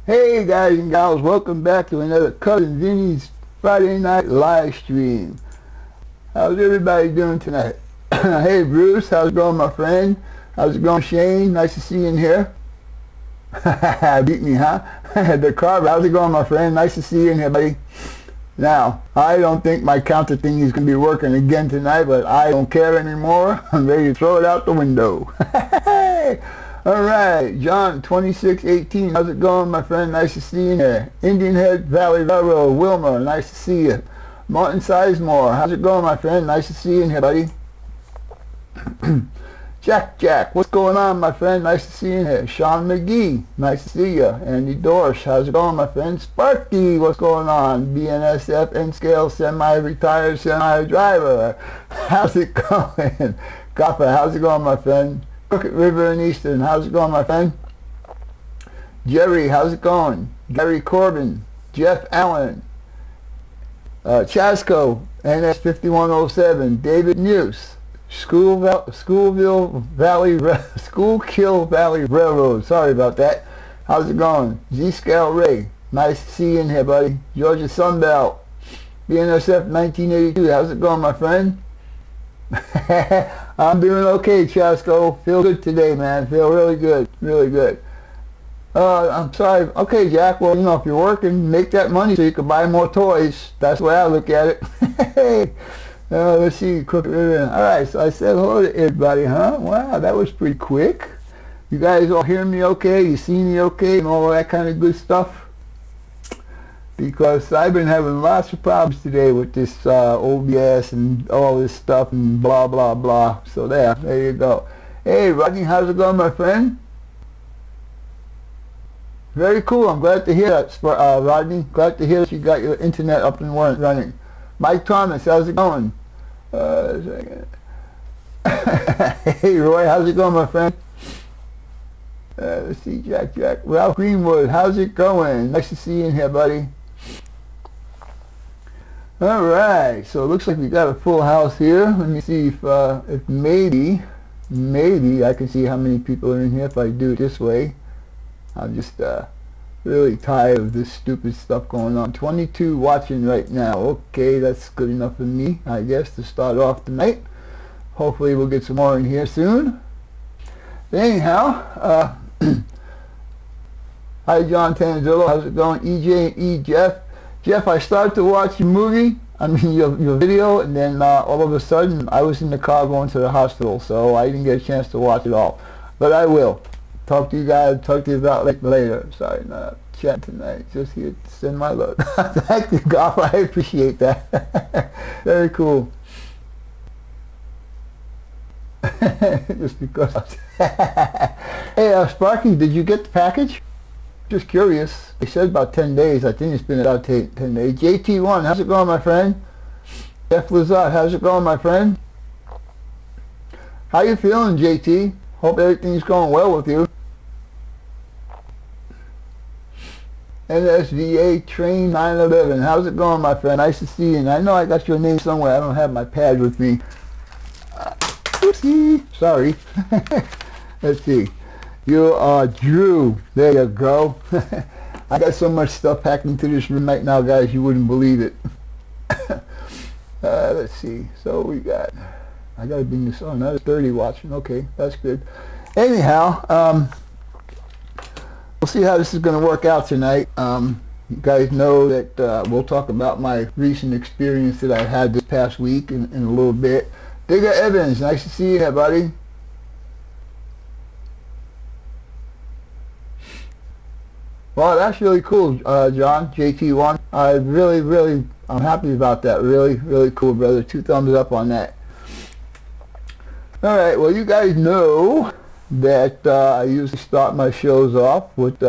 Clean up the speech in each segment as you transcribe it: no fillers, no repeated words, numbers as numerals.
Hey guys and gals, welcome back to another Cousin Vinny's Friday night live stream. How's everybody doing tonight? Hey Bruce, how's it going my friend? How's it going Shane? Nice to see you in here. Beat me, huh? The Carver, how's it going my friend? Nice to see you in here, buddy. Now, I don't think my counter thing is going to be working again tonight, but I don't care anymore. I'm ready to throw it out the window. Alright, John 2618, how's it going my friend? Nice to see you there. Indian Head Valley Railroad, Wilmer, nice to see you. Martin Sizemore, how's it going my friend? Nice to see you in here, buddy. Jack, what's going on my friend? Nice to see you in here. Sean McGee, nice to see you. Andy Dorsch, how's it going my friend? Sparky, what's going on? BNSF N-Scale semi-retired semi-driver, how's it going? Copper, how's it going my friend? Crooked River in Eastern, how's it going my friend? Jerry, how's it going? Gary Corbin, Jeff Allen, Chasco, NS5107, David Muse, Schuylkill Valley Railroad, sorry about that. How's it going? Z-Scale Ray, nice to see you in here buddy. Georgia Sunbelt, BNSF 1982, how's it going my friend? I'm doing okay, Chasco. Feel good today, man. Feel really good. Really good. I'm sorry. Okay, Jack. Well, you know, if you're working, make that money so you can buy more toys. That's the way I look at it. Let's see. All right, so I said hello to everybody, huh? Wow, that was pretty quick. You guys all hear me okay? You see me okay? And all that kind of good stuff? Because I've been having lots of problems today with this OBS and all this stuff and blah blah blah. So there you go. Hey Rodney, how's it going my friend? Very cool. I'm glad to hear that, Rodney. Glad to hear that you got your internet up and running. Mike Thomas, how's it going? Hey Roy, how's it going my friend? Let's see, Jack. Ralph Greenwood, how's it going? Nice to see you in here, buddy. Alright, so it looks like we got a full house here. Let me see if maybe I can see how many people are in here if I do it this way. I'm just really tired of this stupid stuff going on. 22 watching right now. Okay, that's good enough for me, I guess, to start off tonight. Hopefully we'll get some more in here soon. But anyhow, hi John Tanzillo, how's it going? EJ and E, Jeff, I started to watch your movie, your video, and then all of a sudden I was in the car going to the hospital, so I didn't get a chance to watch it all. But I will. Talk to you about it later. Sorry, not chat tonight. Just here to send my love. Thank you, God. I appreciate that. Very cool. Just because. Hey, Sparky, did you get the package? Just curious. They said about 10 days. I think it's been about 10 days. JT1, how's it going, my friend? Jeff Lazat, how's it going, my friend? How you feeling, JT? Hope everything's going well with you. NSVA Train 911, how's it going, my friend? Nice to see you. And I know I got your name somewhere. I don't have my pad with me. Oopsie. Sorry. Let's see. You are Drew. There you go. I got so much stuff packed into this room right now, guys, you wouldn't believe it. Let's see. So we got, I gotta bring this on. Another 30 watching. Okay, that's good. Anyhow, we'll see how this is going to work out tonight. You guys know that we'll talk about my recent experience that I had this past week in a little bit. Digger Evans, nice to see you here, buddy. Well, that's really cool, John, JT1. I'm happy about that. Really cool, brother. 2 thumbs up on that. Alright, well, you guys know that I usually start my shows off with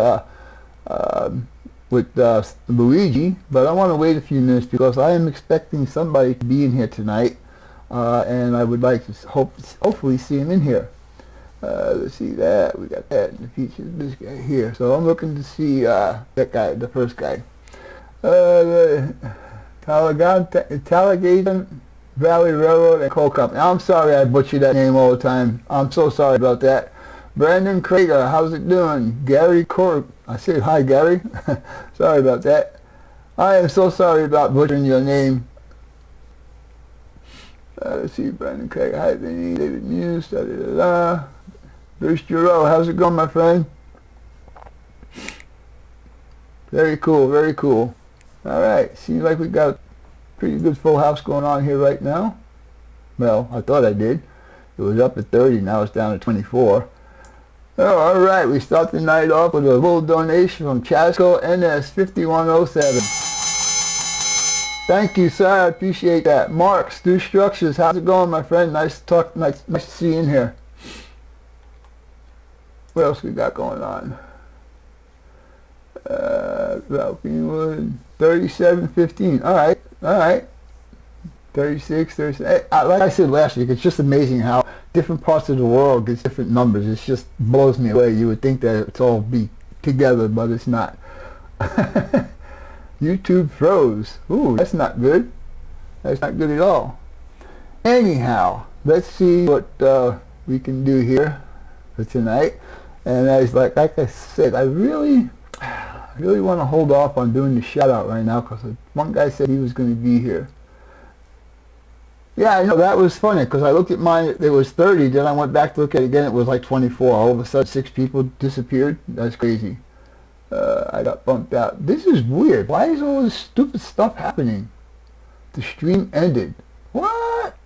Luigi, but I want to wait a few minutes because I am expecting somebody to be in here tonight, and I would like to hopefully see him in here. Let's see that. We got that in the features. This guy here. So I'm looking to see that guy, the first guy. Talladega Valley Railroad and Coal Company. I'm sorry I butcher that name all the time. I'm so sorry about that. Brandon Krager, how's it doing? Gary Corp, I said hi Gary. Sorry about that. I am so sorry about butchering your name. Let's see, Brandon Krager, hi Vinny, David Muse, da da da da. Bruce Giroux, how's it going my friend? Very cool, very cool. Alright, seems like we got a pretty good full house going on here right now. Well, I thought I did. It was up at 30, now it's down to 24. Oh, alright, we start the night off with a little donation from Chasco NS5107. Thank you, sir, I appreciate that. Mark, Stu Structures, how's it going, my friend? Nice to talk, nice to see you in here. What else we got going on? Valkywood, 3715. Alright, alright. 36, 37. Like I said last week, it's just amazing how different parts of the world gets different numbers. It just blows me away. You would think that it's all be together, but it's not. YouTube froze. Ooh, that's not good. That's not good at all. Anyhow, let's see what we can do here for tonight. And as like I said, I really want to hold off on doing the shout out right now because one guy said he was going to be here. Yeah, I know, that was funny because I looked at mine, it was 30, then I went back to look at it again, it was like 24. All of a sudden 6 people disappeared. That's crazy. I got bumped out. This is weird. Why is all this stupid stuff happening? The stream ended. What?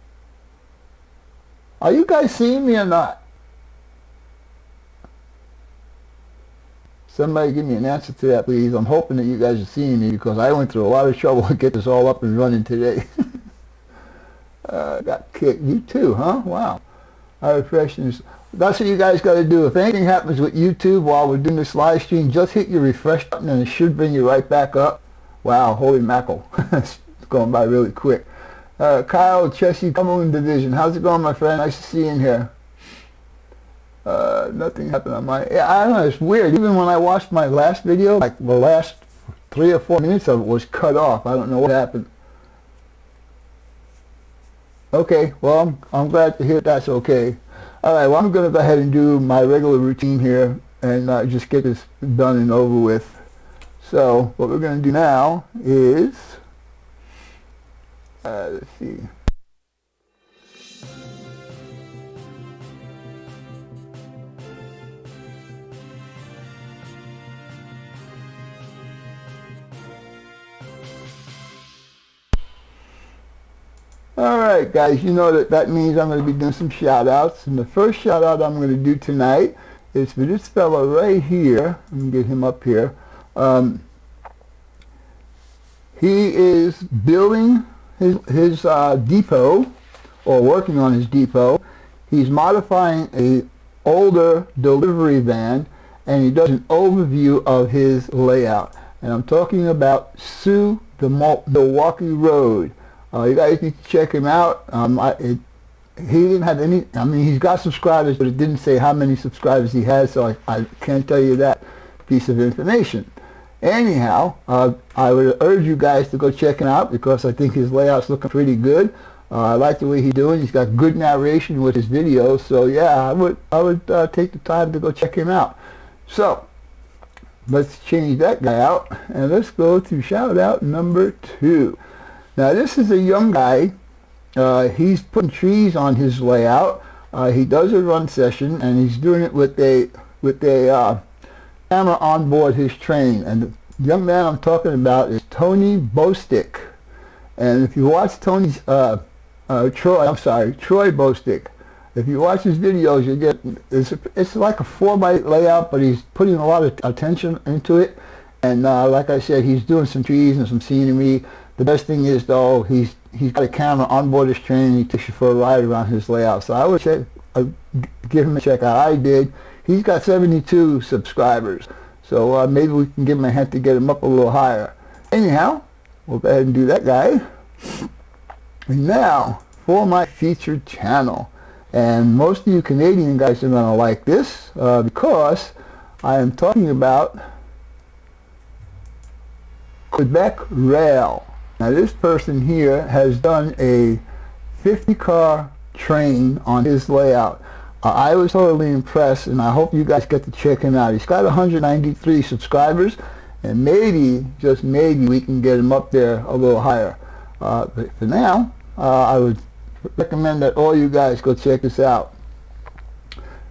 Are you guys seeing me or not? Somebody give me an answer to that, please. I'm hoping that you guys are seeing me because I went through a lot of trouble to get this all up and running today. Got kicked. You too, huh? Wow. I refresh this. That's what you guys got to do. If anything happens with YouTube while we're doing this live stream, just hit your refresh button and it should bring you right back up. Wow, holy mackerel. It's going by really quick. Kyle, Chessie, Cumberland Division. How's it going, my friend? Nice to see you in here. Nothing happened on my... Yeah, I don't know, it's weird. Even when I watched my last video, like the last 3 or 4 minutes of it was cut off. I don't know what happened. Okay, well, I'm glad to hear that's okay. Alright, well, I'm going to go ahead and do my regular routine here and just get this done and over with. So, what we're going to do now is... let's see. Alright guys, you know that means I'm going to be doing some shout outs, and the first shout out I'm going to do tonight is for this fellow right here. Let me get him up here. He is building his depot, or working on his depot. He's modifying a older delivery van, and he does an overview of his layout, and I'm talking about Sue the Milwaukee Road. You guys need to check him out. He didn't have any, I mean, he's got subscribers, but it didn't say how many subscribers he has, so I can't tell you that piece of information. Anyhow, I would urge you guys to go check him out because I think his layout's looking pretty good. I like the way he's doing. He's got good narration with his videos, so yeah, I would take the time to go check him out. So, let's change that guy out, and let's go to shout out number 2. Now this is a young guy. He's putting trees on his layout. He does a run session, and he's doing it with a camera on board his train. And the young man I'm talking about is Tony Bostick. And if you watch Tony's Troy Bostick, if you watch his videos, you get it's like a 4x layout, but he's putting a lot of attention into it. And like I said, he's doing some trees and some scenery. The best thing is, though, he's got a camera on board his train, and he takes you for a ride around his layout. So I would give him a check out. I did. He's got 72 subscribers. So maybe we can give him a hint to get him up a little higher. Anyhow, we'll go ahead and do that guy. And now, for my featured channel. And most of you Canadian guys are going to like this because I am talking about Quebec Rail. Now this person here has done a 50-car train on his layout. I was totally impressed, and I hope you guys get to check him out. He's got 193 subscribers, and maybe, just maybe, we can get him up there a little higher. But for now, I would recommend that all you guys go check this out.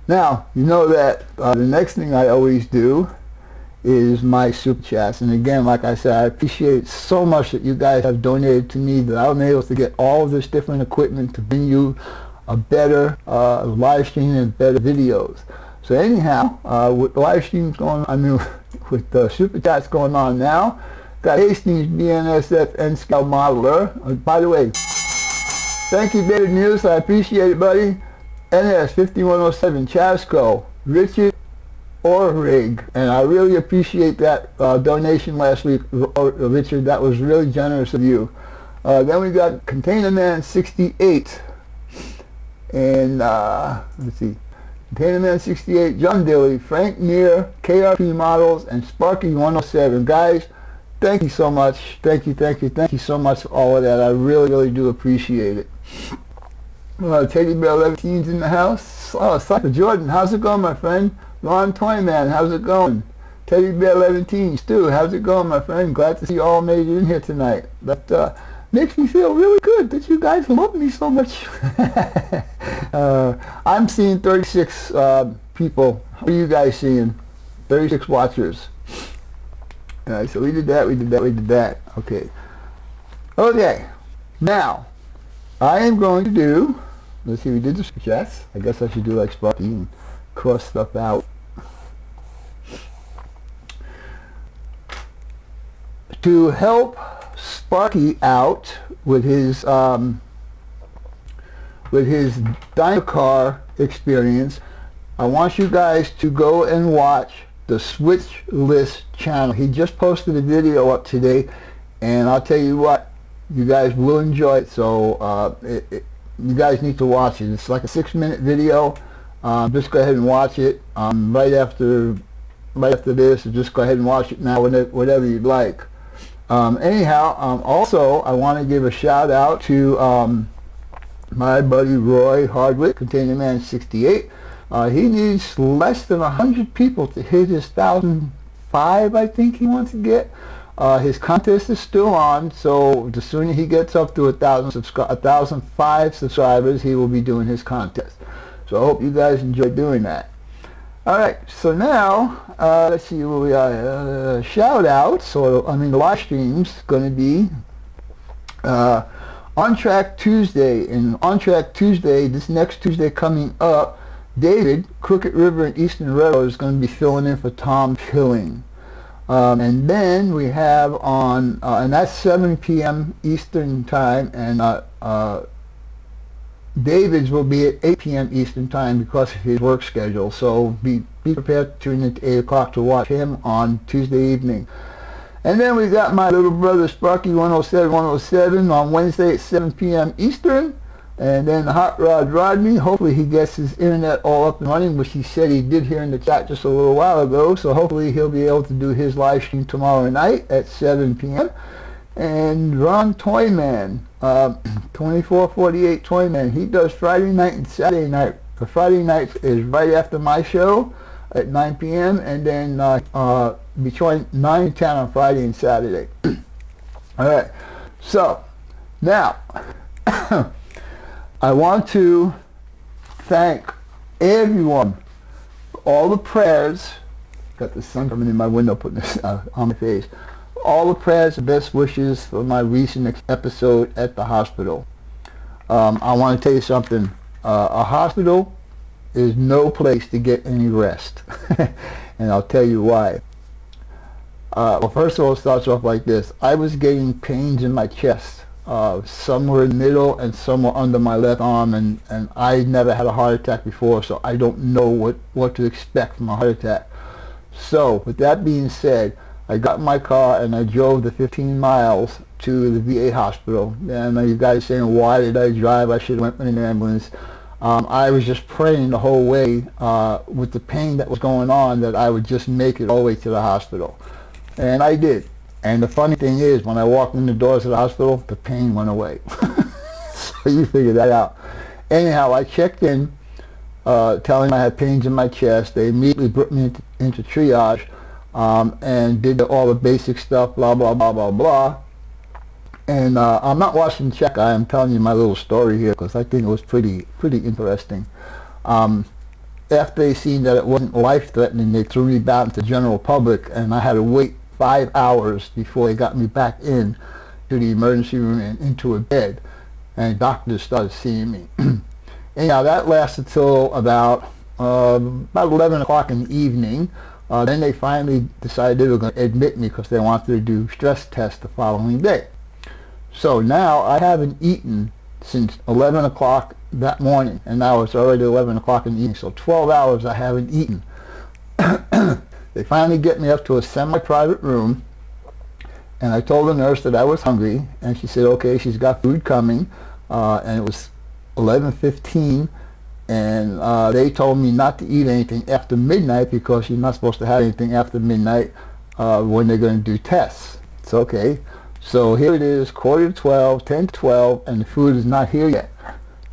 Now, you know that the next thing I always do is my super chats, and again, like I said, I appreciate so much that you guys have donated to me, that I'm able to get all of this different equipment to bring you a better live stream and better videos. So anyhow, with live streams going on, with super chats going on now, got Hastings BNSF and Scout Modeler. By the way, thank you, David News. I appreciate it, buddy. NS 5107 Chasco, Richard Orrig, and I really appreciate that donation last week, Richard. That was really generous of you. Then we got Container Man 68, and let's see, Container Man 68, John Dilly, Frank Neer, KRP Models, and Sparky 107. Guys, thank you so much. Thank you so much for all of that. I really do appreciate it. Teddy Bear 11's in the house. Oh, Sucker Jordan, how's it going, my friend? Ron Toyman, how's it going? Teddy Bear 11, Stu, how's it going, my friend? Glad to see you all made it in here tonight. That makes me feel really good that you guys love me so much. I'm seeing 36 people. What are you guys seeing? 36 watchers. Alright, so we did that. Okay. Okay. Now, I am going to do, let's see, we did the super chats. I guess I should do like Sparky and cross stuff out. To help Sparky out with his dyno car experience, I want you guys to go and watch the Switch List channel. He just posted a video up today, and I'll tell you what, you guys will enjoy it. So you guys need to watch it. It's like a 6-minute video. Just go ahead and watch it right after this, or just go ahead and watch it now, whatever you'd like. Anyhow, also I want to give a shout out to my buddy Roy Hardwick, Container Man 68. He needs less than 100 people to hit his 1,005, I think he wants to get. His contest is still on, so the sooner he gets up to 1,005 subscribers, he will be doing his contest. So I hope you guys enjoy doing that. Alright, so now, let's see where we are. Shout outs, or the live stream's going to be On Track Tuesday. And On Track Tuesday, this next Tuesday coming up, David, Crooked River and Eastern Railroad, is going to be filling in for Tom Killing. And then we have on, and that's 7 p.m. Eastern Time, and David's will be at 8 p.m. Eastern Time because of his work schedule. So be prepared to tune in at 8 o'clock to watch him on Tuesday evening. And then we got my little brother Sparky 107 on Wednesday at 7 p.m. Eastern. And then Hot Rod Rodney, hopefully he gets his internet all up and running, which he said he did here in the chat just a little while ago. So hopefully he'll be able to do his live stream tomorrow night at 7 p.m. And Ron Toyman, 2448 Toyman, he does Friday night and Saturday night. The Friday night is right after my show at 9 p.m. and then between 9 and 10 on Friday and Saturday. Alright, so now I want to thank everyone for all the prayers. Got the sun coming in my window, putting this on my face. All the prayers and best wishes for my recent episode at the hospital. I want to tell you something. A hospital is no place to get any rest. And I'll tell you why. Well, first of all, it starts off like this. I was getting pains in my chest. Somewhere in the middle and somewhere under my left arm, and I never had a heart attack before, so I don't know what to expect from a heart attack. So, with that being said, I got in my car and I drove the 15 miles to the VA hospital. And you guys saying, why did I drive? I should have went in an ambulance. I was just praying the whole way with the pain that was going on that I would just make it all the way to the hospital. And I did. And the funny thing is, when I walked in the doors of the hospital, the pain went away. So you figure that out. Anyhow, I checked in telling me I had pains in my chest. They immediately put me into triage and did all the basic stuff, blah, blah, blah, blah, blah. And I'm not watching check. I am telling you my little story here because I think it was pretty interesting. After they seen that it wasn't life-threatening, they threw me back into the general public, and I had to wait 5 hours before they got me back in to the emergency room and into a bed. And doctors started seeing me. Anyhow, that lasted till about 11 o'clock in the evening. Then they finally decided they were going to admit me because they wanted to do stress tests the following day. So now I haven't eaten since 11 o'clock that morning, and now it's already 11 o'clock in the evening, so 12 hours I haven't eaten. They finally get me up to a semi-private room, and I told the nurse that I was hungry, and she said, okay, she's got food coming, and it was 11:15, and they told me not to eat anything after midnight because you're not supposed to have anything after midnight when they're going to do tests. It's okay. So here it is, 11:45, 10:12, and the food is not here yet.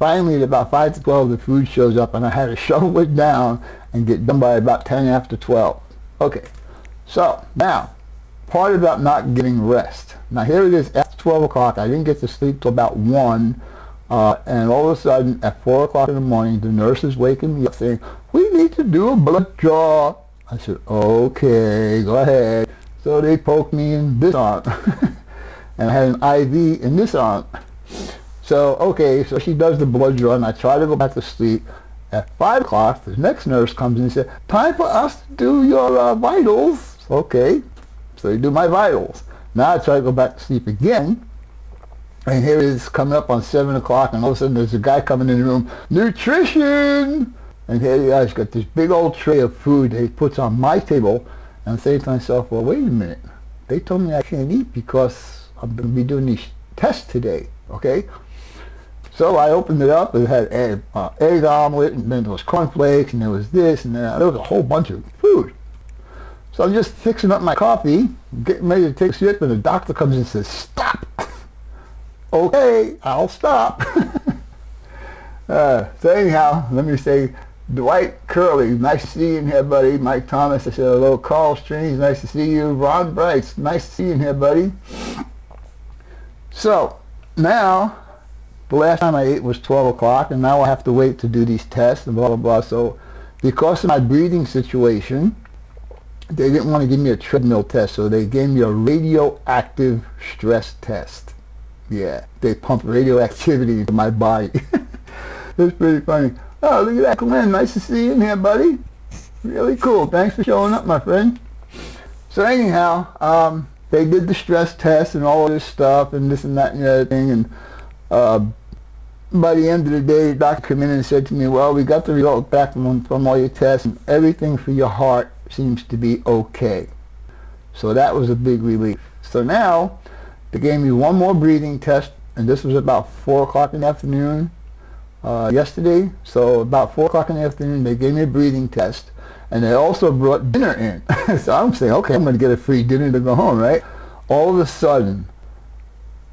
Finally, at about 5:12, the food shows up, and I had to shovel it down and get done by about 10 after 12. Okay, so now, part about not getting rest. Now here it is, after 12 o'clock, I didn't get to sleep till about 1, and all of a sudden, at 4 o'clock in the morning, the nurse is waking me up saying, we need to do a blood draw. I said, okay, go ahead. So they poked me in this arm. And I had an IV in this arm. So, okay, so she does the blood draw, and I try to go back to sleep. At 5 o'clock, the next nurse comes in and says, time for us to do your vitals. Okay, so they do my vitals. Now I try to go back to sleep again, and here it is coming up on 7 o'clock, and all of a sudden there's a guy coming in the room, nutrition! And here the guy's got this big old tray of food that he puts on my table, and I'm saying to myself, well, wait a minute. They told me I can't eat because I'm going to be doing these tests today, okay? So I opened it up, it had egg omelet, and then there was cornflakes, and there was this, and there was a whole bunch of food. So I'm just fixing up my coffee, getting ready to take a sip, and the doctor comes in and says, stop! Okay, I'll stop. So anyhow, let me say, Dwight Curley, nice to see you in here, buddy. Mike Thomas, I said hello. Carl Strange, nice to see you. Ron Brights, nice to see you in here, buddy. So, now, the last time I ate was 12 o'clock, and now I have to wait to do these tests and blah, blah, blah. So, because of my breathing situation, they didn't want to give me a treadmill test, so they gave me a radioactive stress test. Yeah, they pump radioactivity into my body. It's pretty funny. Oh, look at that, Glenn. Nice to see you in here, buddy. Really cool. Thanks for showing up, my friend. So anyhow, they did the stress test and all of this stuff and this and that and the other thing. And by the end of the day, the doctor came in and said to me, well, we got the results back from all your tests, and everything for your heart seems to be okay. So that was a big relief. So now, they gave me one more breathing test, and this was about 4 o'clock in the afternoon. Yesterday, so about 4 o'clock in the afternoon, they gave me a breathing test, and they also brought dinner in. So I'm saying, okay, I'm going to get a free dinner to go home, right? All of a sudden,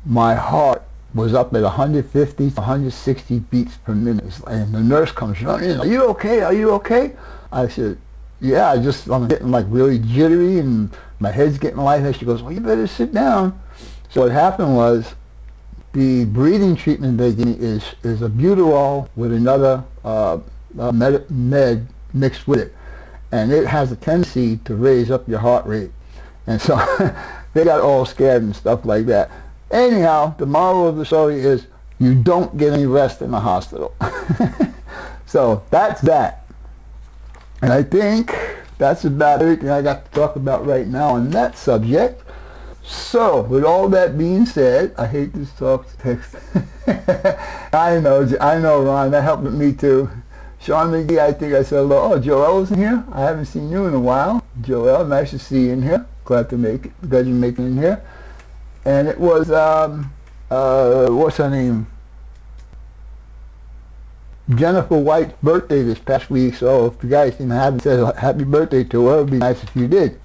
my heart was up at 150 to 160 beats per minute, and the nurse comes running in, are you okay? Are you okay? I said, yeah, I'm getting like really jittery, and my head's getting lightheaded. She goes, well, you better sit down. So what happened was, the breathing treatment they give me is a butyrol with another med mixed with it, and it has a tendency to raise up your heart rate, and so they got all scared and stuff like that. Anyhow, the moral of the story is you don't get any rest in the hospital. So that's that, and I think that's about everything I got to talk about right now on that subject. So, with all that being said, I hate this talk to text. I know, Ron, that helped with me too. Sean McGee, I think I said hello. Oh, Joel's in here. I haven't seen you in a while. Joel, nice to see you in here. Glad to make it. Glad you're making it in here. And it was, what's her name? Jennifer White's birthday this past week. So, if you guys haven't said happy birthday to her, it would be nice if you did.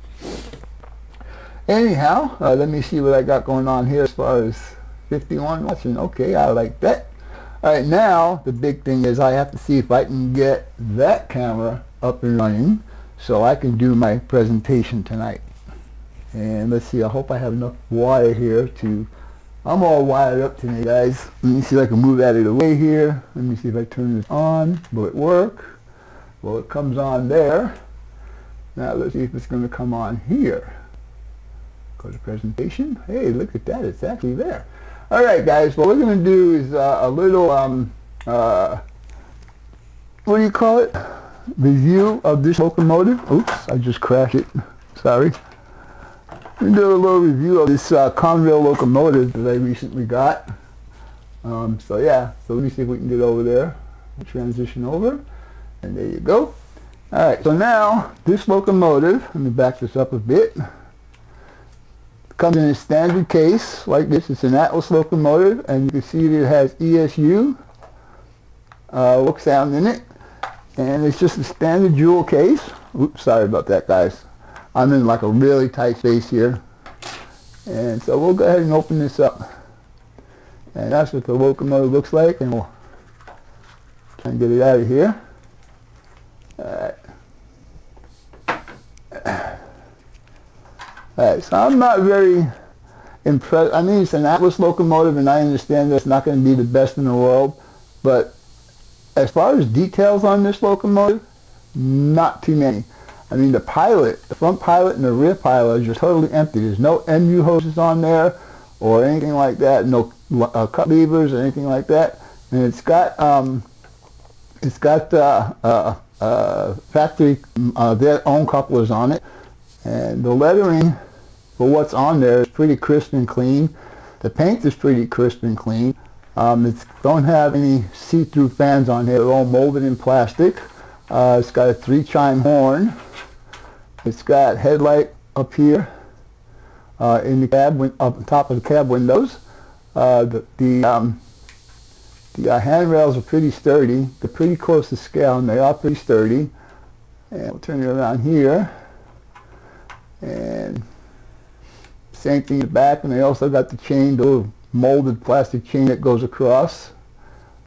Anyhow, let me see what I got going on here as far as 51 watching. Okay, I like that. Alright, now the big thing is I have to see if I can get that camera up and running so I can do my presentation tonight. And let's see, I hope I have enough wire here to... I'm all wired up today, guys. Let me see if I can move out of the way here. Let me see if I turn this on. Will it work? Well, it comes on there. Now let's see if it's going to come on here. Go to presentation. Hey, look at that. It's actually there. Alright, guys. What we're going to do is a little, what do you call it? Review of this locomotive. Oops, I just crashed it. Sorry. We're going to do a little review of this Conrail locomotive that I recently got. So yeah, so let me see if we can get over there. Transition over. And there you go. Alright, so now this locomotive, let me back this up a bit. Comes in a standard case like this. It's an Atlas locomotive, and you can see that it has ESU look sound in it, and it's just a standard jewel case. Oops, sorry about that, guys. I'm in like a really tight space here, and so we'll go ahead and open this up, and that's what the locomotive looks like, and we'll try and get it out of here. Alright, so I'm not very impressed. I mean, it's an Atlas locomotive, and I understand that it's not going to be the best in the world, but as far as details on this locomotive, not too many. I mean, the pilot, the front pilot and the rear pilot are just totally empty. There's no MU hoses on there or anything like that, no cut levers or anything like that, and it's got factory their own couplers on it, and the lettering for what's on there is pretty crisp and clean. The paint is pretty crisp and clean. It don't have any see-through fans on here. They're all molded in plastic. It's got a 3-chime horn. It's got headlight up here in the cab, up on top of the cab windows. The handrails are pretty sturdy. They're pretty close to scale, and they are pretty sturdy. And we'll turn it around here. And same thing in the back, and they also got the chain, the little molded plastic chain that goes across.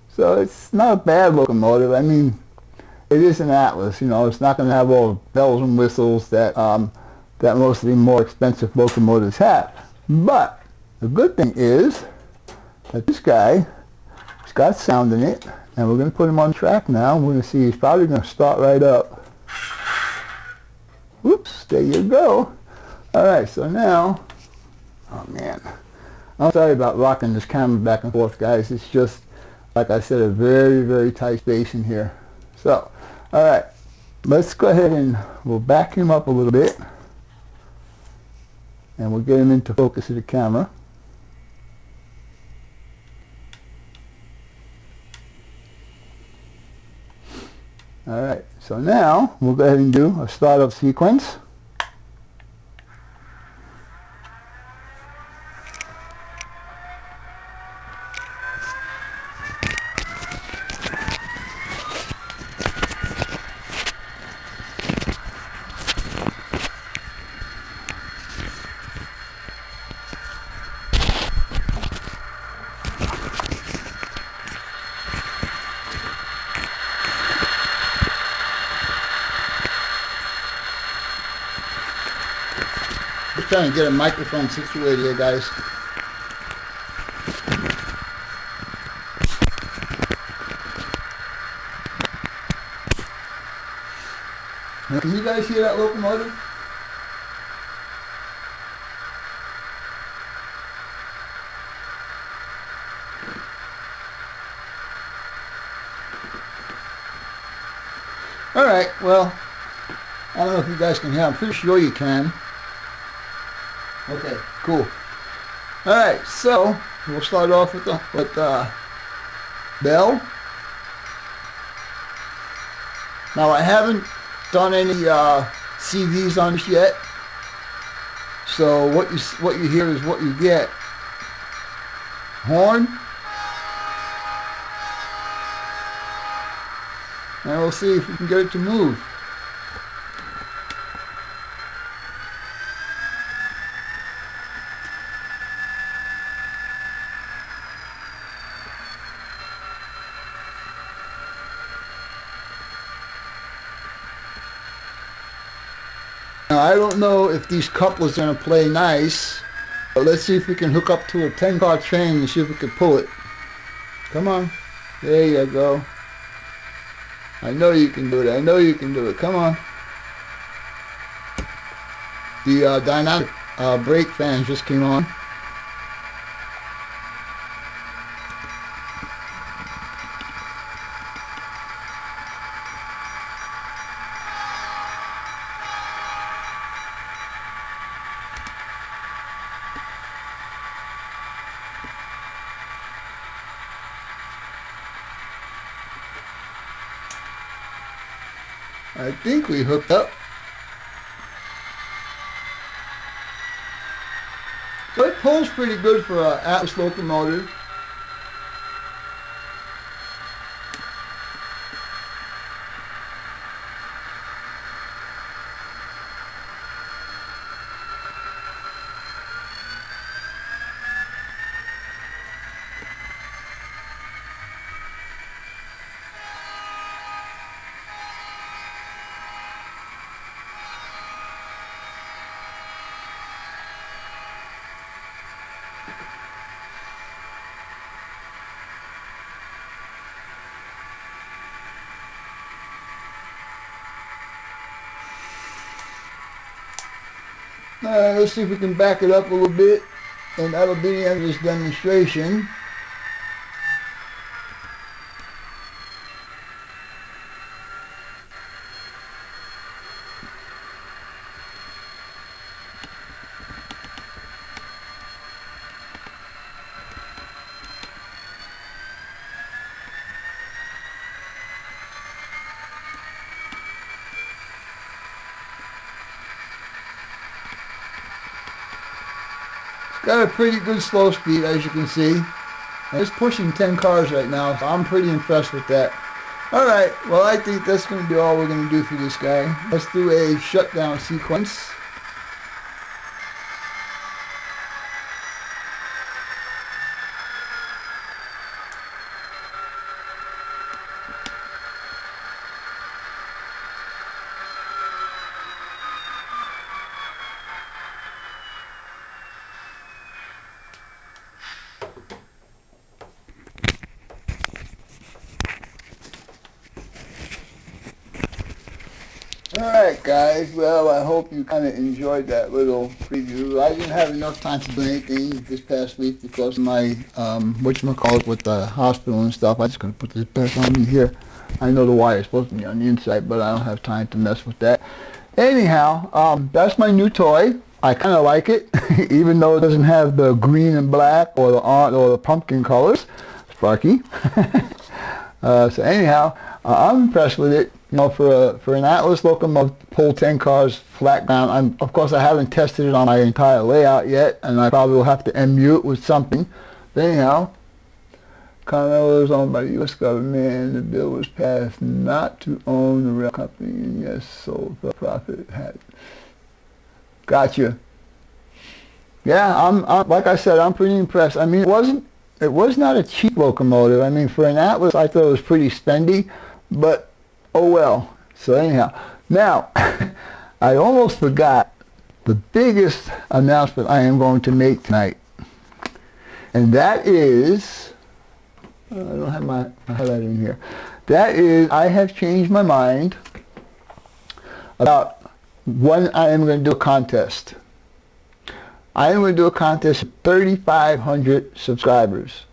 So it's not a bad locomotive. I mean, it is an Atlas, you know. It's not going to have all the bells and whistles that that most of the more expensive locomotives have. But the good thing is that this guy, it's got sound in it, and we're going to put him on track now. We're going to see he's probably going to start right up. Whoops, there you go. Alright, so now, oh man, I'm sorry about rocking this camera back and forth, guys. It's just, like I said, a very, very tight space in here. So, alright, let's go ahead and we'll back him up a little bit, and we'll get him into focus of the camera. Alright, so now we'll go ahead and do a startup sequence. Just trying to get a microphone situated here, guys. Now, can you guys hear that locomotive? Alright, well, I don't know if you guys can hear. I'm pretty sure you can. Okay, cool. Alright, so we'll start off with the bell. Now, I haven't done any CVs on this yet, so what you hear is what you get. Horn, and we'll see if we can get it to move. Now, I don't know if these couplers are going to play nice, but let's see if we can hook up to a 10-car train and see if we can pull it. Come on. There you go. I know you can do it. I know you can do it. Come on. The dynamic brake fans just came on. I think we hooked up. So it pulls pretty good for an Atlas locomotive. Let's see if we can back it up a little bit, and that'll be the end of this demonstration. Got a pretty good slow speed, as you can see. And it's pushing 10 cars right now, so I'm pretty impressed with that. Alright, well I think that's going to be all we're going to do for this guy. Let's do a shutdown sequence. Alright guys, well I hope you kind of enjoyed that little preview. I didn't have enough time to do anything this past week because of my, whatchamacallit, with the hospital and stuff. I'm just going to put this back on me here. I know the wire is supposed to be on the inside, but I don't have time to mess with that. Anyhow, that's my new toy. I kind of like it, even though it doesn't have the green and black or the pumpkin colors. Sparky. So anyhow, I'm impressed with it. You know, for an Atlas locomotive, pull 10 cars flat ground. Of course, I haven't tested it on my entire layout yet, and I probably will have to MU it with something. But anyhow, Continental was owned by the U.S. government, and the bill was passed not to own the rail company, and yes, sold for profit. Gotcha. Yeah, I'm like I said, I'm pretty impressed. I mean, it was not a cheap locomotive. I mean, for an Atlas, I thought it was pretty spendy, but oh well. So anyhow, now I almost forgot the biggest announcement I am going to make tonight, and that is, I don't have my highlighter in here. That is, I have changed my mind about when I am going to do a contest. I am going to do a contest with 3,500 subscribers.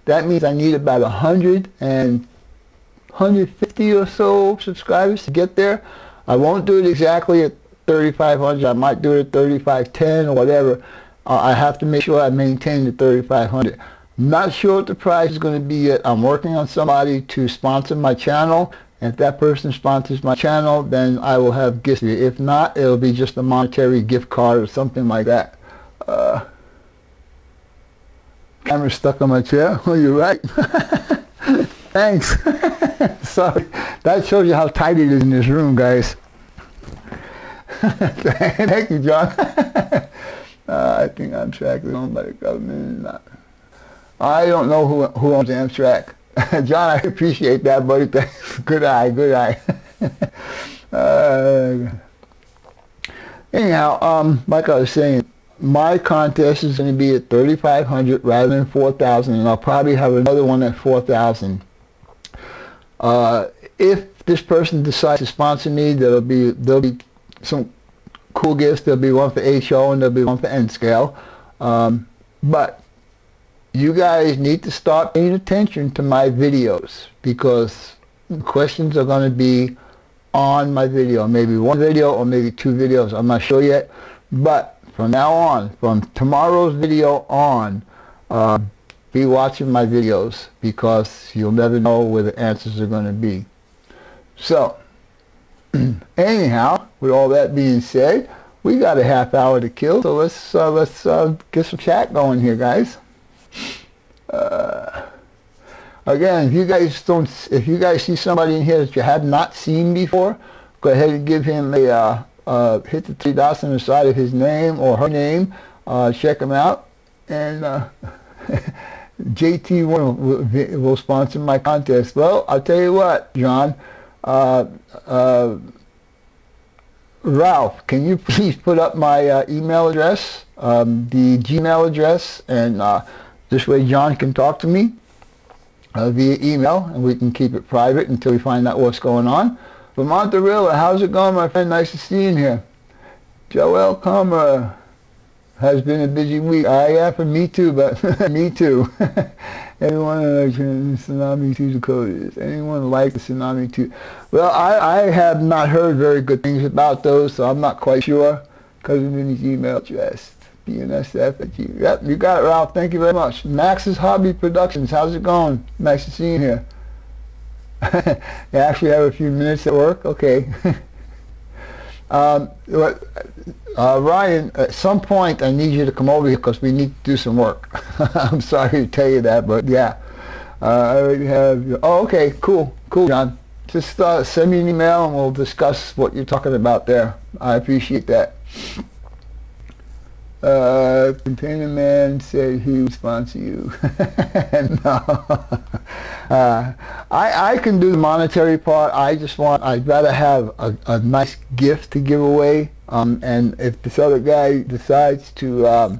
That means I need about 150 or so subscribers to get there. I won't do it exactly at 3,500. I might do it at 3,510 or whatever. I have to make sure I maintain the 3,500. Not sure what the price is going to be yet. I'm working on somebody to sponsor my channel. If that person sponsors my channel, then I will have gifts. If not, it'll be just a monetary gift card or something like that. Camera's stuck on my chair. Oh, you're right. Thanks. Sorry. That shows you how tight it is in this room, guys. Thank you, John. I think Amtrak is owned by the government. I don't know who owns Amtrak. John, I appreciate that, buddy. Thanks. Good eye, good eye. anyhow, like I was saying, my contest is going to be at 3,500 rather than 4,000, and I'll probably have another one at 4,000. If this person decides to sponsor me, there'll be some cool gifts. There'll be one for HO and there'll be one for N scale. But you guys need to start paying attention to my videos, because questions are going to be on my video. Maybe one video or maybe two videos. I'm not sure yet. But from now on, from tomorrow's video on, be watching my videos, because you'll never know where the answers are going to be. So, anyhow, with all that being said, we got a half hour to kill, so let's get some chat going here, guys. Again, if you guys see somebody in here that you have not seen before, go ahead and give him a hit the 3 dots on the side of his name or her name. Check him out, and JT1 will sponsor my contest. Well, I'll tell you what, John. Ralph, can you please put up my email address, the Gmail address, and this way John can talk to me via email, and we can keep it private until we find out what's going on. From Monterilla, how's it going, my friend? Nice to see you in here. Joel Comer, has been a busy week. Yeah, for me too, but me too. Everyone Tsunami 2 Dakotas. Anyone like the Tsunami 2? Well, I have not heard very good things about those, so I'm not quite sure. Cousin Vinny's email address. BNSF@G. Yep, you got it, Ralph. Thank you very much. Max's Hobby Productions. How's it going? Nice to see you here. You actually have a few minutes at work? Okay. Ryan, at some point I need you to come over here, because we need to do some work. I'm sorry to tell you that, but yeah. I already have... Oh, okay. Cool, John. Just send me an email and we'll discuss what you're talking about there. I appreciate that. Container Man said he would sponsor you. No. I can do the monetary part. I'd rather have a nice gift to give away. And if this other guy decides to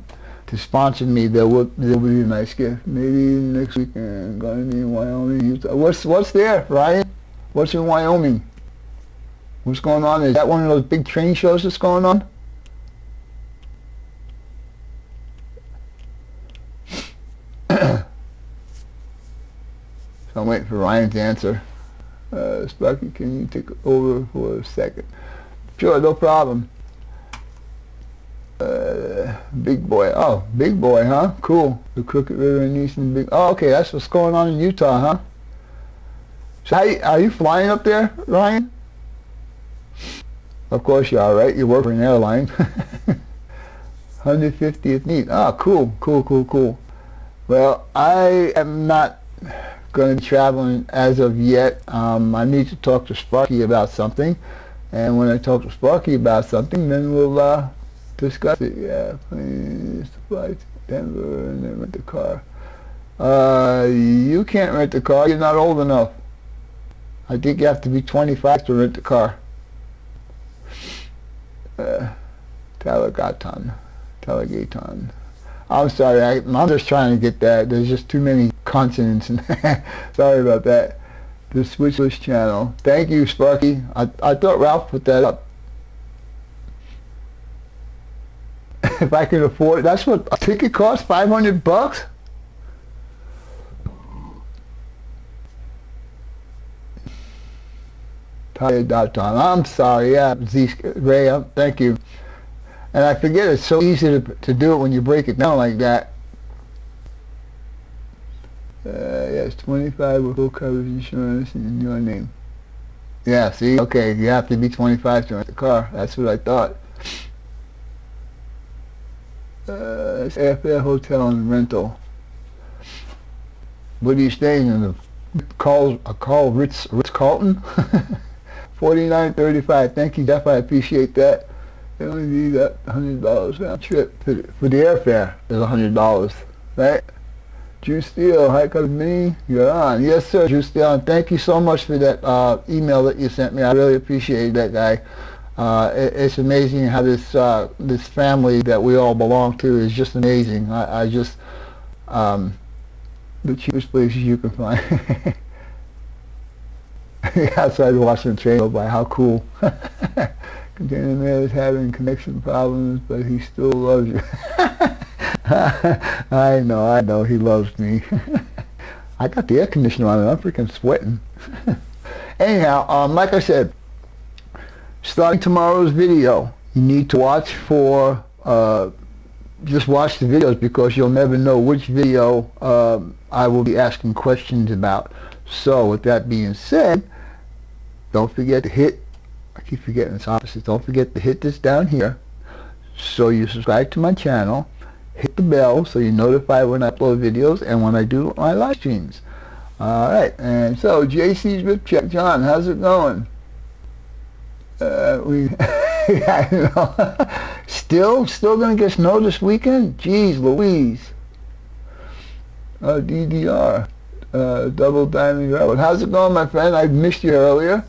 sponsor me, there will be a nice gift. Maybe next weekend. Gonna be in Wyoming, Utah. What's there, Ryan? What's in Wyoming? What's going on? Is that one of those big train shows that's going on? So I'm waiting for Ryan to answer. Sparky, can you take over for a second? Sure, no problem. Big boy. Oh, big boy, huh? Cool. The Crooked River and Eastern Big... Oh, okay, that's what's going on in Utah, huh? So are you flying up there, Ryan? Of course you are, right? You work for an airline. 150th meet. Oh, cool. Well, I am not going to be traveling as of yet. I need to talk to Sparky about something, and when I talk to Sparky about something, then we'll discuss it. Yeah, please fly to Denver and then rent the car. You can't rent the car. You're not old enough. I think you have to be 25 to rent the car. Talagaton. I'm sorry, I'm just trying to get that. There's just too many consonants. Sorry about that. The Switchless channel. Thank you, Sparky. I thought Ralph put that up. If I can afford it. That's what a ticket costs, $500? Tired.com. I'm sorry, yeah, Ray, thank you. And I forget, it's so easy to do it when you break it down like that. Yes, 25 with full coverage insurance in your name. Yeah, see? Okay, you have to be 25 to rent the car. That's what I thought. It's airfare, hotel, and rental. What are you staying in? A call Ritz-Carlton? $49.35. Thank you, Jeff. I appreciate that. It only be that $100 round trip for the airfare is $100, right? Drew Steele, hi, Cousin Vinny. You're on. Yes, sir, Drew Steele. And thank you so much for that email that you sent me. I really appreciate that, guy. It's amazing how this family that we all belong to is just amazing. I just the cheapest places you can find. Outside Washington train go by. How cool. Container man is having connection problems, but he still loves you. I know, he loves me. I got the air conditioner on and I'm freaking sweating. Anyhow, like I said, starting tomorrow's video, you need to watch for, just watch the videos, because you'll never know which video I will be asking questions about. So with that being said, don't forget to hit, I keep forgetting it's opposite, don't forget to hit this down here so you subscribe to my channel, hit the bell so you're notified when I upload videos and when I do my live streams. Alright, and so JC's Rip Check. John, how's it going? Yeah, you know. Still gonna get snow this weekend? Jeez Louise. DDR. Double Diamond Railroad. How's it going, my friend? I missed you earlier.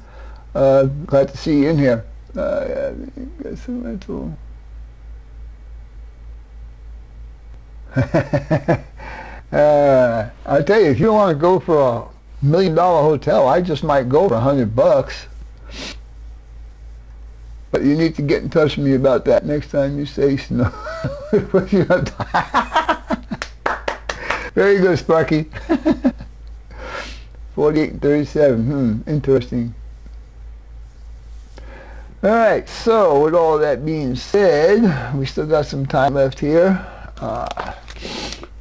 Glad to see you in here. Yeah, guess rental. I'll tell you, if you don't want to go for $1 million hotel, I just might go for $100. But you need to get in touch with me about that next time you say snow. Very good, Sparky. 48 and 37. Interesting. Alright, so with all that being said, we still got some time left here.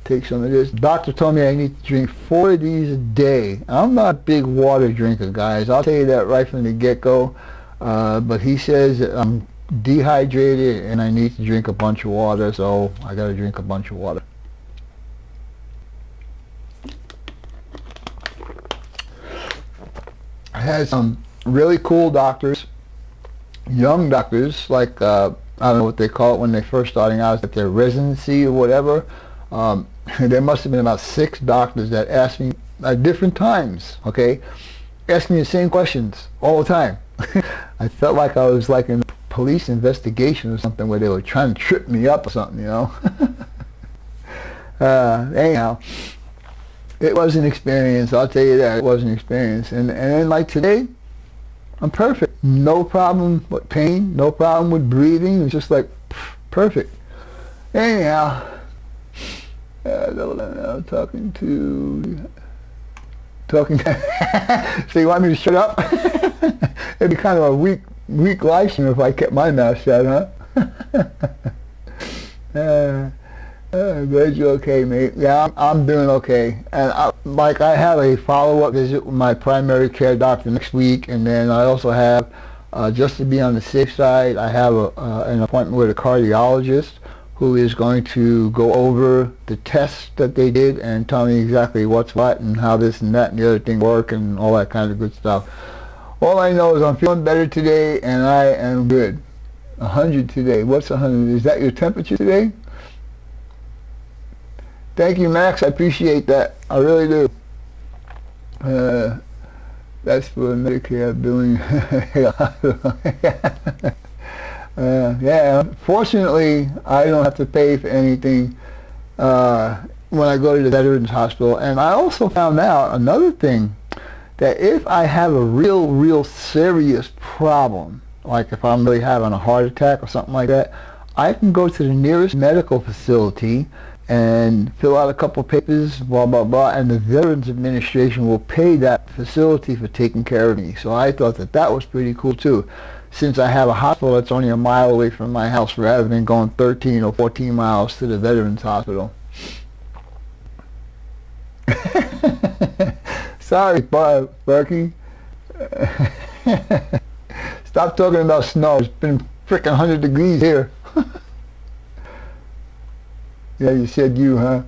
Take some of this. Doctor told me I need to drink 4 of these a day. I'm not a big water drinker, guys. I'll tell you that right from the get-go. But he says that I'm dehydrated and I need to drink a bunch of water, so I gotta drink a bunch of water. I had some really cool doctors, young doctors, like I don't know what they call it when they're first starting out, at their residency or whatever. There must have been about 6 doctors that asked me at different times, okay, asking me the same questions all the time. I felt like I was like in a police investigation or something where they were trying to trip me up or something, you know. Anyhow, it was an experience. I'll tell you that, it was an experience. And then like today, I'm perfect. No problem with pain, no problem with breathing. It's just like perfect. Anyhow, talking. So you want me to shut up? It'd be kind of a weak live stream if I kept my mouth shut, huh? Glad you're okay, mate. Yeah, I'm doing okay. And I have a follow-up visit with my primary care doctor next week, and then I also have, just to be on the safe side, I have an appointment with a cardiologist who is going to go over the tests that they did and tell me exactly what's what and how this and that and the other thing work and all that kind of good stuff. All I know is I'm feeling better today and I am good. 100 today. What's 100? Is that your temperature today? Thank you, Max. I appreciate that. I really do. That's for Medicare billing. Yeah, fortunately, I don't have to pay for anything when I go to the Veterans Hospital. And I also found out another thing, that if I have a real serious problem, like if I'm really having a heart attack or something like that, I can go to the nearest medical facility and fill out a couple papers, blah, blah, blah, and the Veterans Administration will pay that facility for taking care of me. So I thought that that was pretty cool too, since I have a hospital that's only a mile away from my house rather than going 13 or 14 miles to the Veterans Hospital. Sorry, Sparky. Stop talking about snow. It's been frickin' 100 degrees here. Yeah, you said you, huh?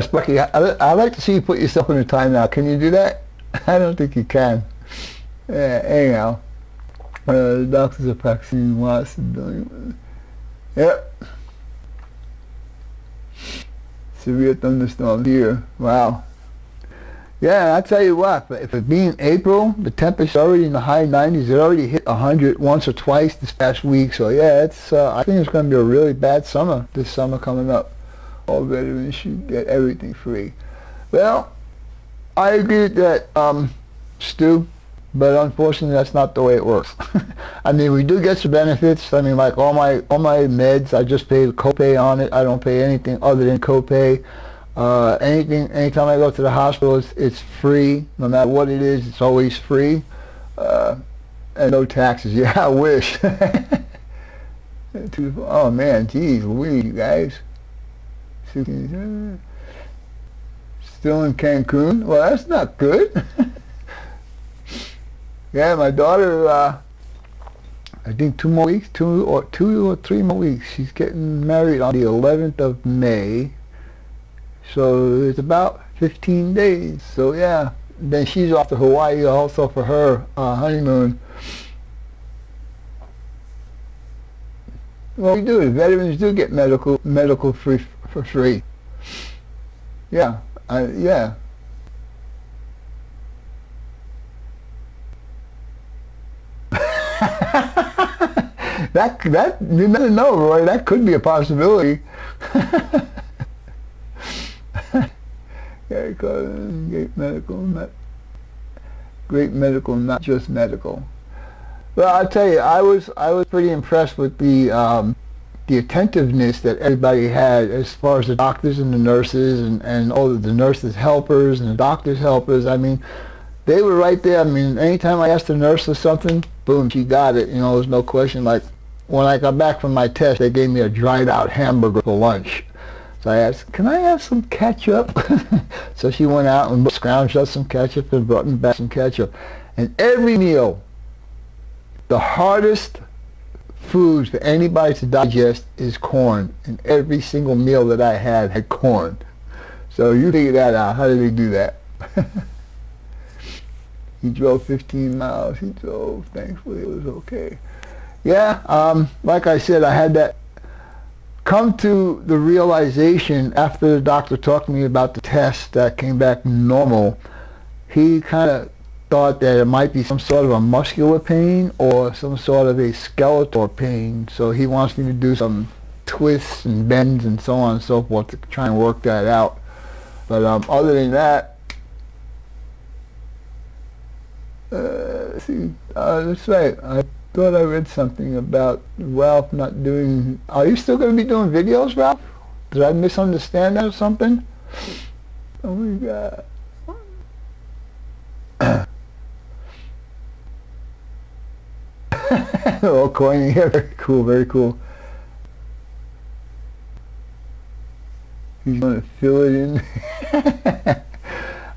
Sparky, I'd like to see you put yourself in a timeout. Can you do that? I don't think you can. Anyhow, the doctors are practicing lots of doing. Yep. Severe thunderstorm here. Wow. Yeah, I tell you what, if it being April, the temperature's already in the high 90s. It already hit 100 once or twice this past week. So yeah, it's I think it's going to be a really bad summer this summer coming up. All veterans should get everything free. Well, I agree with that, Stu, but unfortunately that's not the way it works. I mean, we do get some benefits. I mean, like all my meds, I just pay the copay on it. I don't pay anything other than copay. Anytime I go to the hospital, it's free. No matter what it is, it's always free. And no taxes. Yeah, I wish. Oh man, geez, Louise, you guys. Still in Cancun? Well, that's not good. Yeah, my daughter, I think 2 more weeks, two or 3 more weeks. She's getting married on the 11th of May. So it's about 15 days. So yeah, then she's off to Hawaii also for her honeymoon. Well, we do. The veterans do get medical free for free. Yeah, yeah. that you never know, Roy. That could be a possibility. Yeah, great medical, not just medical. Well, I'll tell you, I was pretty impressed with the attentiveness that everybody had as far as the doctors and the nurses and all of the nurses helpers and the doctors helpers. I mean, they were right there. I mean, anytime I asked the nurse for something, boom, she got it. You know, there's no question. Like when I got back from my test, they gave me a dried out hamburger for lunch. So I asked, can I have some ketchup? So she went out and scrounged up some ketchup and brought me back some ketchup. And every meal, the hardest foods for anybody to digest is corn. And every single meal that I had corn. So you figure that out. How did they do that? He drove 15 miles. He drove. Thankfully, it was okay. Yeah, like I said, I had that come to the realization after the doctor talked to me about the test that came back normal. He kind of thought that it might be some sort of a muscular pain or some sort of a skeletal pain. So he wants me to do some twists and bends and so on and so forth to try and work that out. But other than that, let's see, that's right. I thought I read something about Ralph not doing... Are you still going to be doing videos, Ralph? Did I misunderstand that or something? Oh my God. Oh, coin here. Very cool, very cool. He's going to fill it in.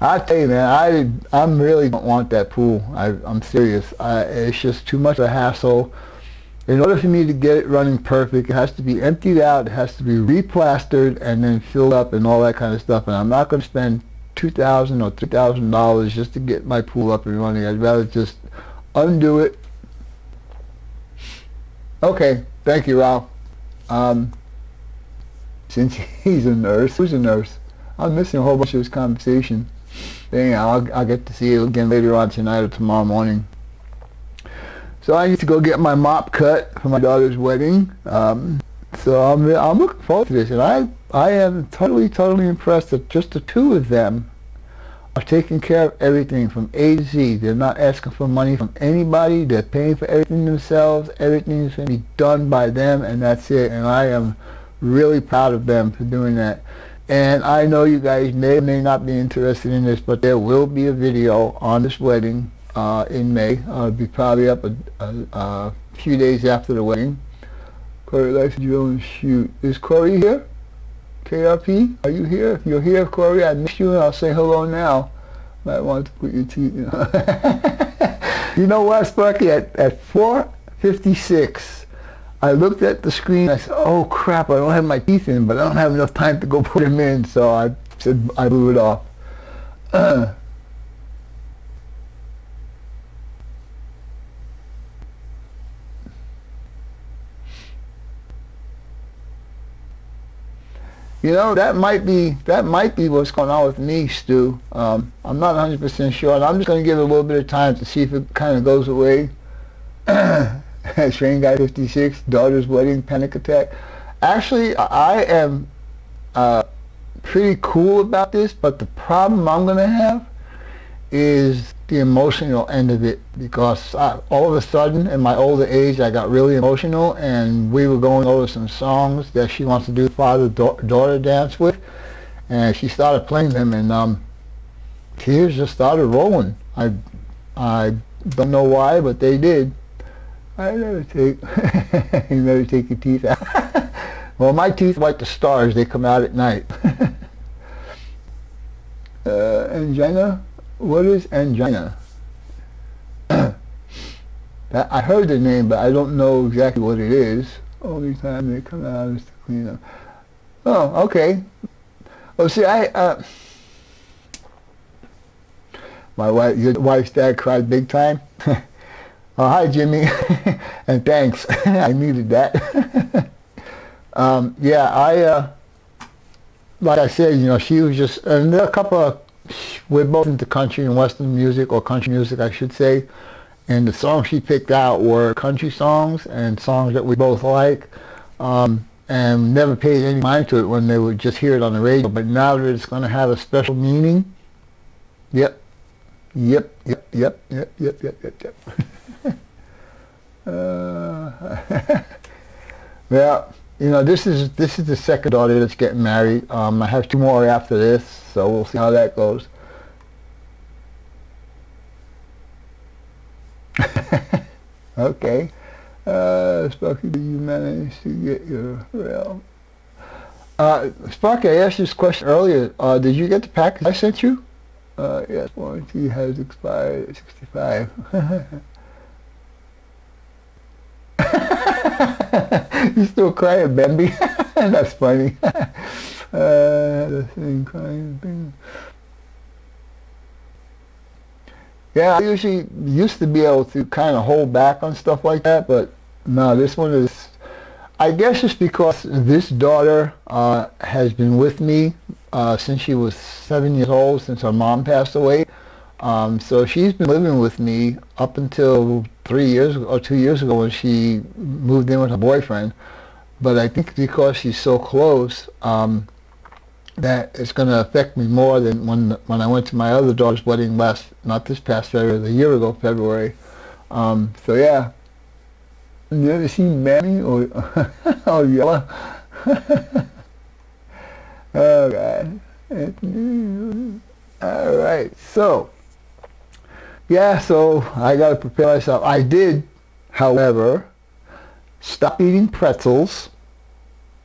I tell you, man, I really don't want that pool. I'm serious. It's just too much of a hassle. In order for me to get it running perfect, it has to be emptied out, it has to be replastered, and then filled up and all that kind of stuff. And I'm not going to spend $2,000 or $3,000 just to get my pool up and running. I'd rather just undo it. Okay, thank you, Ralph. Since he's a nurse, who's a nurse? I'm missing a whole bunch of this conversation. Anyhow, I'll get to see you again later on tonight or tomorrow morning. So I need to go get my mop cut for my daughter's wedding. So I'm looking forward to this, and I am totally impressed that just the two of them are taking care of everything from A to Z. They're not asking for money from anybody. They're paying for everything themselves. Everything is going to be done by them, and that's it. And I am really proud of them for doing that. And I know you guys may or may not be interested in this, but there will be a video on this wedding in May. It'll be probably up a few days after the wedding. Corey likes to drill and shoot. Is Corey here? KRP, are you here? If you're here, Corey, I miss you, and I'll say hello now. Might want to put your teeth in. You know what, Sparky? At 4:56, I looked at the screen. I said, "Oh crap! I don't have my teeth in, but I don't have enough time to go put them in." So I said, I blew it off. You know, that might be what's going on with me, Stu. I'm not 100% sure, and I'm just going to give it a little bit of time to see if it kind of goes away. Train Guy 56, daughter's wedding, panic attack. Actually, I am pretty cool about this, but the problem I'm going to have is the emotional end of it, because all of a sudden in my older age I got really emotional, and we were going over some songs that she wants to do father-daughter dance with, and she started playing them, and tears just started rolling. I don't know why, but they did. I never take you never take your teeth out. Well, my teeth are like the stars, they come out at night. Angina? What is angina? I heard the name, but I don't know exactly what it is. Only time they come out is to clean up. Oh, okay. Well, see, your wife's dad cried big time. Oh, hi, Jimmy, and thanks. I needed that. Yeah, like I said, you know, she was just, and there are a couple of, we're both into country and western music, or country music I should say, and the songs she picked out were country songs and songs that we both like, and never paid any mind to it when they would just hear it on the radio, but now that it's going to have a special meaning, yep. Well, you know, this is the second daughter that's getting married. I have 2 more after this, so we'll see how that goes. Okay. Sparky, did you manage to get your rail? Sparky, I asked you this question earlier. Did you get the package I sent you? Yes, warranty has expired at 65. You still crying, Bambi? That's funny. The thing crying. Yeah, I usually used to be able to kind of hold back on stuff like that, but no, this one is, I guess it's because this daughter has been with me since she was 7 years old, since her mom passed away. So she's been living with me up until 3 years or 2 years ago when she moved in with her boyfriend. But I think because she's so close, that it's going to affect me more than when I went to my other daughter's wedding not this past February, the year ago, February. So yeah. You ever seen Mammy or Yella? Oh God. All right. So yeah. So I got to prepare myself. I did, however, stop eating pretzels.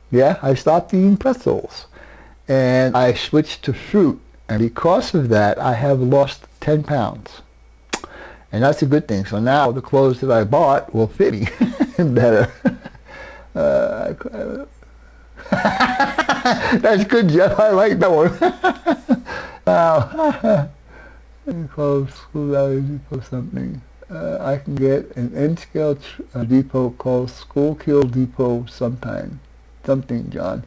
Yeah, I stopped eating pretzels, and I switched to fruit. And because of that, I have lost 10 pounds. And that's a good thing. So now the clothes that I bought will fit me better. That's good, Jeff. I like that one. Wow. Clothes, school value depot something. I can get an N-scale depot called School Kill Depot sometime. Something, John.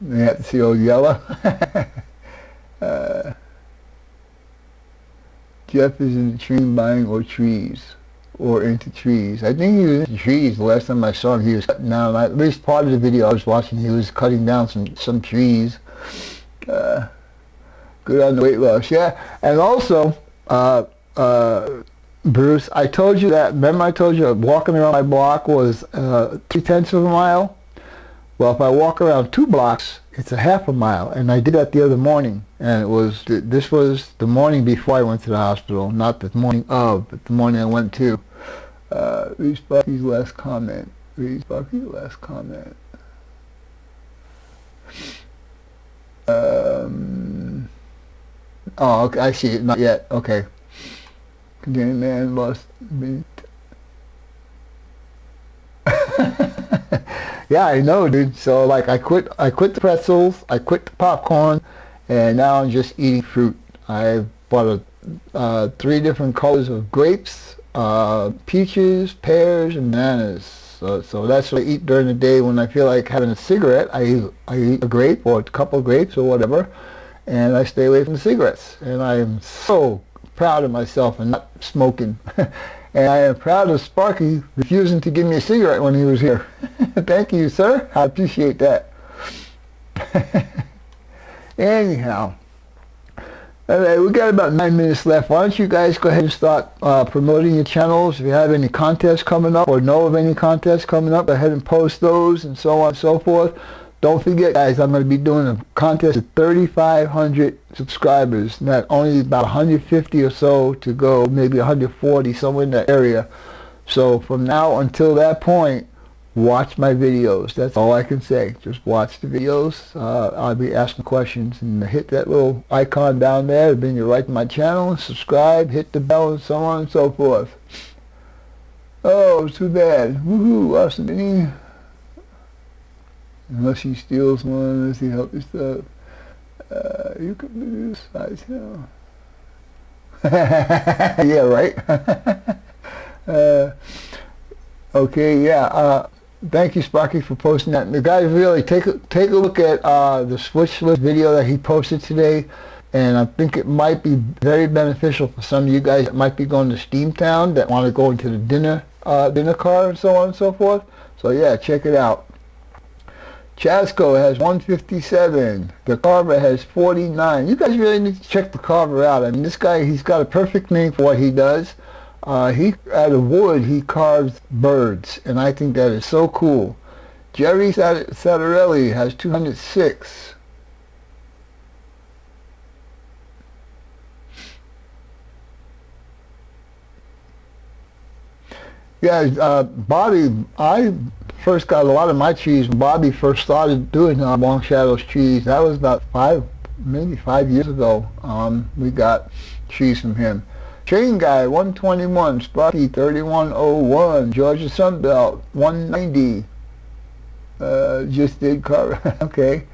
You have to see old Yellow. Jeff is into tree buying or trees, or into trees. I think he was into trees the last time I saw him. He was cutting down, at least part of the video I was watching, he was cutting down some trees. Good on the weight loss, yeah. And also, Bruce, I told you that, remember I told you walking around my block was 3/10 of a mile? Well, if I walk around 2 blocks, it's a half a mile, and I did that the other morning, and this was the morning before I went to the hospital, not the morning of, but the morning I went to. Read Sparky's last comment. Read Sparky's last comment. Oh, okay, I see it. Not yet. Okay. Container man lost meat. Yeah, I know, dude. So like, I quit the pretzels, I quit the popcorn, and now I'm just eating fruit. I bought 3 different colors of grapes, peaches, pears, and bananas. So that's what I eat during the day. When I feel like having a cigarette, I eat a grape or a couple of grapes or whatever, and I stay away from the cigarettes. And I am so proud of myself and not smoking. And I am proud of Sparky refusing to give me a cigarette when he was here. Thank you, sir. I appreciate that. Anyhow, all right, we got about 9 minutes left. Why don't you guys go ahead and start promoting your channels. If you have any contests coming up or know of any contests coming up, go ahead and post those and so on and so forth. Don't forget, guys, I'm going to be doing a contest at 3,500 subscribers. Not only about 150 or so to go, maybe 140, somewhere in that area. So from now until that point, watch my videos. That's all I can say. Just watch the videos. I'll be asking questions, and hit that little icon down there to bring you right to my channel. Subscribe, hit the bell, and so on and so forth. Oh, too bad. Woohoo, awesome. Unless he steals one, unless he helps you stuff. You can do this size now. Yeah, right? Okay, yeah. Thank you, Sparky, for posting that. The guys, really take a look at the switch list video that he posted today, and I think it might be very beneficial for some of you guys that might be going to Steamtown that want to go into the dinner car and so on and so forth. So yeah, check it out. Chasco has 157. The Carver has 49. You guys really need to check the Carver out. I mean, this guy, he's got a perfect name for what he does. He, out of wood, he carves birds, and I think that is so cool. Jerry Satarelli has 206. Yeah, Bobby, I first got a lot of my cheese when Bobby first started doing Long Shadows cheese. That was about maybe 5 years ago. We got cheese from him. Chain Guy 121, Sparky 3101, Georgia Sunbelt 190. Just did car. Okay.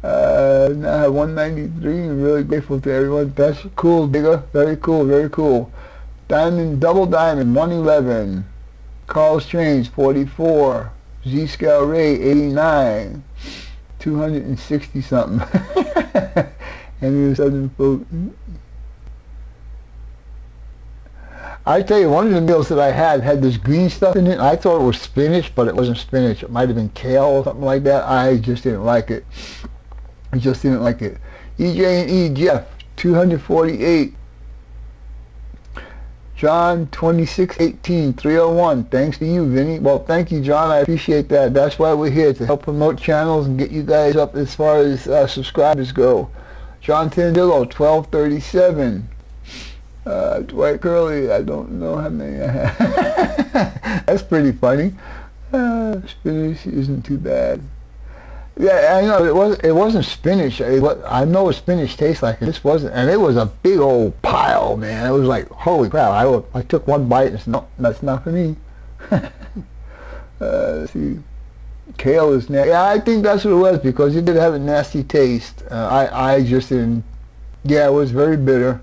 Now 193. I'm really grateful to everyone. That's cool, Digger. Very cool, very cool. Diamond, Double Diamond 111. Carl Strange 44. Z-Scale Ray 89. 260 something. And Southern folk. I tell you, one of the meals that I had this green stuff in it. I thought it was spinach, but it wasn't spinach. It might have been kale or something like that. I just didn't like it. I just didn't like it. EJ&E Jeff 248. John 2618 301. Thanks to you, Vinny. Well, thank you, John. I appreciate that. That's why we're here, to help promote channels and get you guys up as far as subscribers go. John Tandillo 1237. Dwight Curley, I don't know how many I have. That's pretty funny. Spinach isn't too bad. Yeah, I know it wasn't spinach. I know what spinach tastes like. This wasn't, and it was a big old pile, man. It was like, holy crap! I took one bite and said, no, that's not for me. Let's see, kale is nasty. Yeah, I think that's what it was, because it did have a nasty taste. I just didn't. Yeah, it was very bitter.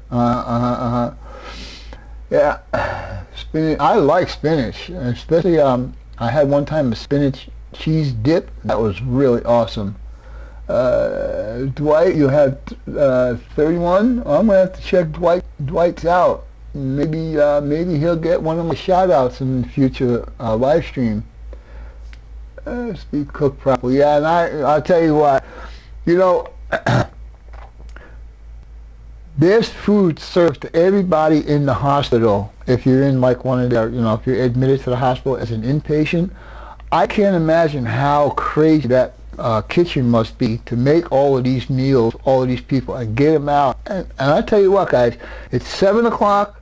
Yeah, spinach. I like spinach, especially I had one time a spinach cheese dip. That was really awesome. Dwight, you have 31. I'm gonna have to check Dwight's out. Maybe he'll get one of my shout outs in the future live stream. Be cooked properly. Yeah, and I'll tell you what, you know. There's food served to everybody in the hospital. If you're in like one of their, if you're admitted to the hospital as an inpatient, I can't imagine how crazy that kitchen must be to make all of these meals, all of these people, and get them out. And I tell you what, guys, it's 7 o'clock,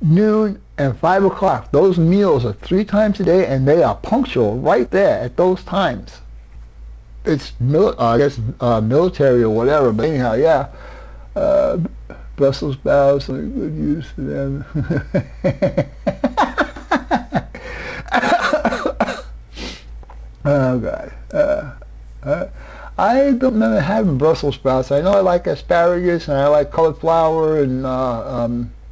noon, and 5 o'clock. Those meals are 3 times a day, and they are punctual right there at those times. It's I guess military or whatever, but anyhow, yeah. Brussels sprouts, some good use for them. Oh God. I don't remember having Brussels sprouts. I know I like asparagus and I like cauliflower and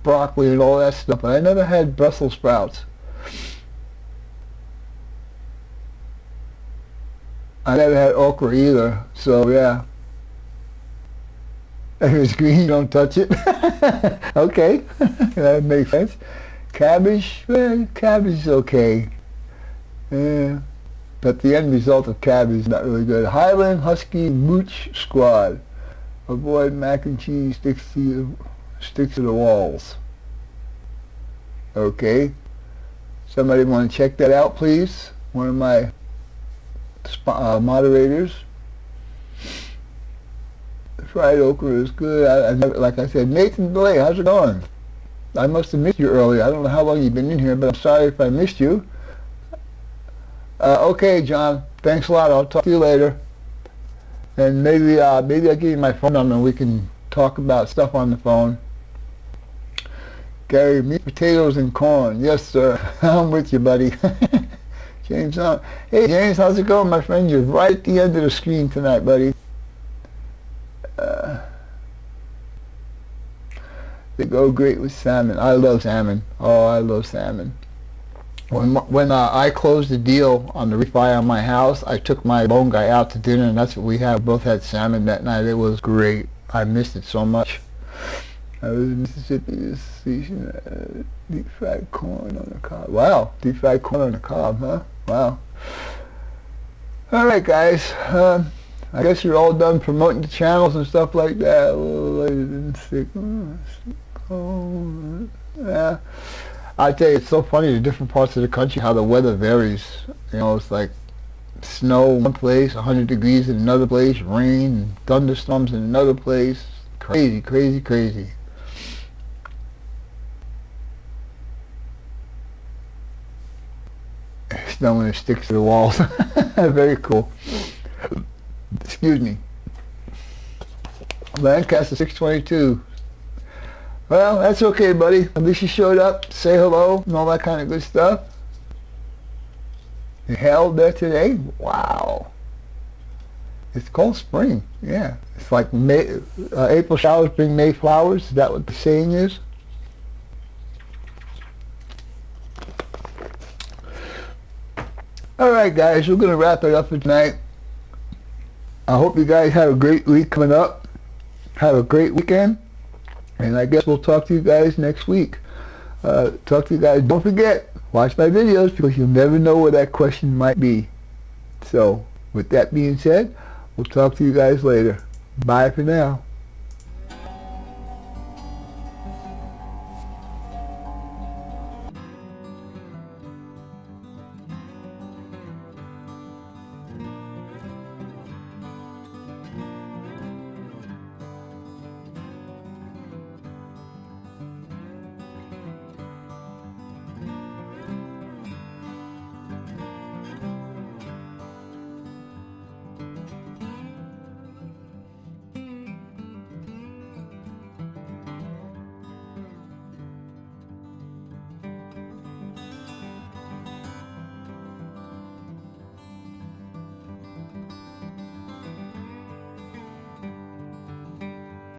broccoli and all that stuff, but I never had Brussels sprouts. I never had okra either, so yeah. If it's green, don't touch it. Okay, that makes sense. Cabbage, well, cabbage is okay. Yeah, but the end result of cabbage is not really good. Highland Husky Mooch Squad. Avoid mac and cheese sticks to the walls. Okay. Somebody want to check that out, please? One of my moderators. Fried okra is good. I never, like I said, Nathan Blay, how's it going? I must have missed you earlier. I don't know how long you've been in here, but I'm sorry if I missed you. Okay, John. Thanks a lot. I'll talk to you later. And maybe I'll give you my phone number and we can talk about stuff on the phone. Gary, meat, potatoes, and corn. Yes, sir. I'm with you, buddy. James, hey, James, how's it going, my friend? You're right at the end of the screen tonight, buddy. They go great with salmon. I love salmon. Oh, I love salmon. When I closed the deal on the refi on my house, I took my loan guy out to dinner, and that's what we had. We both had salmon that night. It was great. I missed it so much. I was in Mississippi this season. Deep fried corn on the cob. Wow, deep fried corn on the cob, huh? Wow. All right, guys. I guess you're all done promoting the channels and stuff like that. A little later than 6. Yeah. I tell you, it's so funny, the different parts of the country, how the weather varies. You know, it's like snow in one place, 100 degrees in another place, rain and thunderstorms in another place. Crazy, crazy, crazy. Snow when it sticks to the walls. Very cool. Excuse me. Lancaster 622. Well, that's okay, buddy. At least you showed up, say hello, and all that kind of good stuff. You held there today? Wow. It's called spring. Yeah. It's like May, April showers bring May flowers. Is that what the saying is? All right, guys. We're going to wrap it up for tonight. I hope you guys have a great week coming up. Have a great weekend. And I guess we'll talk to you guys next week. Talk to you guys. Don't forget, watch my videos because you'll never know where that question might be. So, with that being said, we'll talk to you guys later. Bye for now.